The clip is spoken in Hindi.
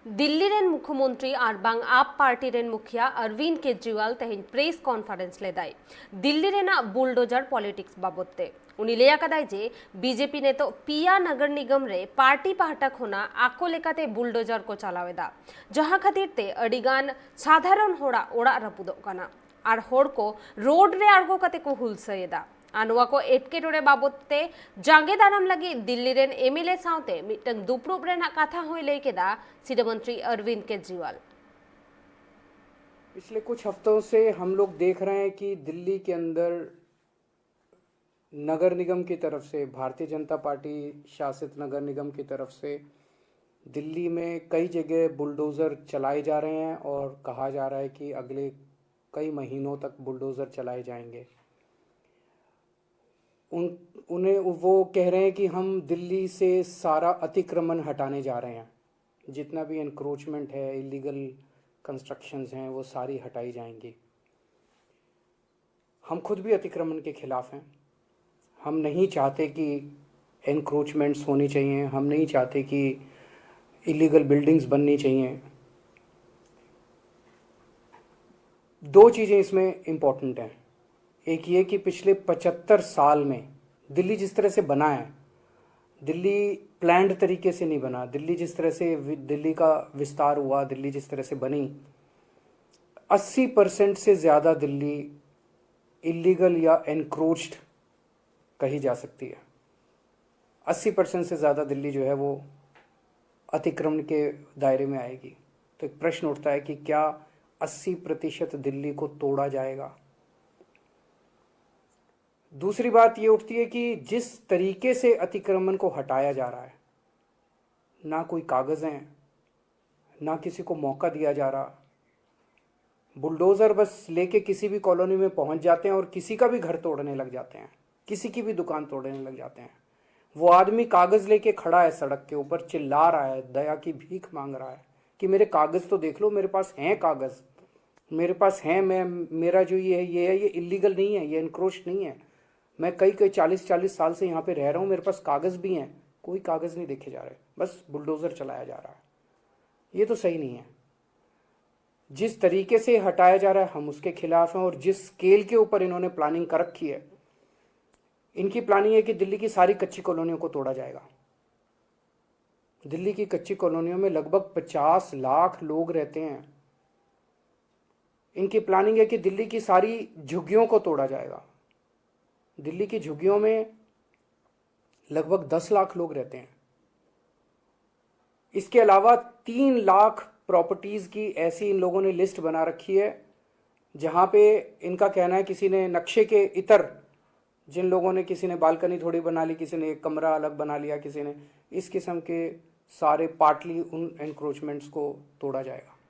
दिल्ली रेन मुख्यमंत्री और बांग आप पार्टी रेन मुखिया अरविंद केजरीवाल तेहेन प्रेस कॉन्फ्रेंस लेदाय दिल्ली रेना बुलडोजर पॉलिटिक्स बाबते उनी लेया कदाय जे बीजेपी ने तो पिया नगर निगम रे पार्टी पाहटक होना आको लेकाते बुलडोजर को चलावेदा जहां खातिर ते अडिगान साधारण होड़ा ओड़ा रपुदो कना और होड़ को रोड रे आड़गो कते को हुलसयेदा आनुआ को एटकेटोरे बाबते जांगे दानम लगी दिल्ली रेन एमएलए साउते मिटंग दुपरूप रेना कथा होय लेकेदा सीधे मंत्री अरविंद केजरीवाल। पिछले कुछ हफ्तों से हम लोग देख रहे हैं कि दिल्ली के अंदर नगर निगम की तरफ से, भारतीय जनता पार्टी शासित नगर निगम की तरफ से दिल्ली में कई जगह बुलडोज़र चलाए जा रहे हैं और कहा जा रहा है कि अगले कई महीनों तक बुलडोज़र चलाए जाएंगे। उन्हें वो कह रहे हैं कि हम दिल्ली से सारा अतिक्रमण हटाने जा रहे हैं, जितना भी एनक्रोचमेंट है, इलीगल कंस्ट्रक्शंस हैं, वो सारी हटाई जाएंगी। हम खुद भी अतिक्रमण के खिलाफ हैं। हम नहीं चाहते कि एनक्रोचमेंट्स होनी चाहिए, हम नहीं चाहते कि इलीगल बिल्डिंग्स बननी चाहिए। दो चीज़ें इसमें इम्पॉर्टेंट हैं। एक ये कि पिछले 75 साल में दिल्ली जिस तरह से बना है, दिल्ली प्लान्ड तरीके से नहीं बना। दिल्ली जिस तरह से दिल्ली का विस्तार हुआ, दिल्ली जिस तरह से बनी, 80% से ज़्यादा दिल्ली इलीगल या एनक्रोच्ड कही जा सकती है। 80% से ज़्यादा दिल्ली जो है वो अतिक्रमण के दायरे में आएगी। तो एक प्रश्न उठता है कि क्या 80% दिल्ली को तोड़ा जाएगा? दूसरी बात ये उठती है कि जिस तरीके से अतिक्रमण को हटाया जा रहा है, ना कोई कागज़ हैं, ना किसी को मौका दिया जा रहा। बुलडोज़र बस लेके किसी भी कॉलोनी में पहुंच जाते हैं और किसी का भी घर तोड़ने लग जाते हैं, किसी की भी दुकान तोड़ने लग जाते हैं। वो आदमी कागज़ लेके खड़ा है सड़क के ऊपर, चिल्ला रहा है, दया की भीख मांग रहा है कि मेरे कागज़ तो देख लो, मेरे पास हैं कागज़, मेरे पास हैं, मेरा जो ये है ये इलीगल नहीं है, ये एनक्रोच नहीं है। मैं कई 40 साल से यहाँ पे रह रहा हूँ, मेरे पास कागज़ भी हैं। कोई कागज़ नहीं देखे जा रहे, बस बुलडोज़र चलाया जा रहा है। ये तो सही नहीं है। जिस तरीके से हटाया जा रहा है हम उसके खिलाफ हैं, और जिस स्केल के ऊपर इन्होंने प्लानिंग कर रखी है, इनकी प्लानिंग है कि दिल्ली की सारी कच्ची कॉलोनियों को तोड़ा जाएगा। दिल्ली की कच्ची कॉलोनियों में लगभग 50 लाख लोग रहते हैं। इनकी प्लानिंग है कि दिल्ली की सारी झुग्गियों को तोड़ा जाएगा। दिल्ली की झुग्गियों में लगभग 10 लाख लोग रहते हैं। इसके अलावा 3 लाख प्रॉपर्टीज़ की ऐसी इन लोगों ने लिस्ट बना रखी है, जहाँ पे इनका कहना है किसी ने नक्शे के इतर, जिन लोगों ने, किसी ने बालकनी थोड़ी बना ली, किसी ने एक कमरा अलग बना लिया, किसी ने, इस किस्म के सारे पार्टली उन एनक्रोचमेंट्स को तोड़ा जाएगा।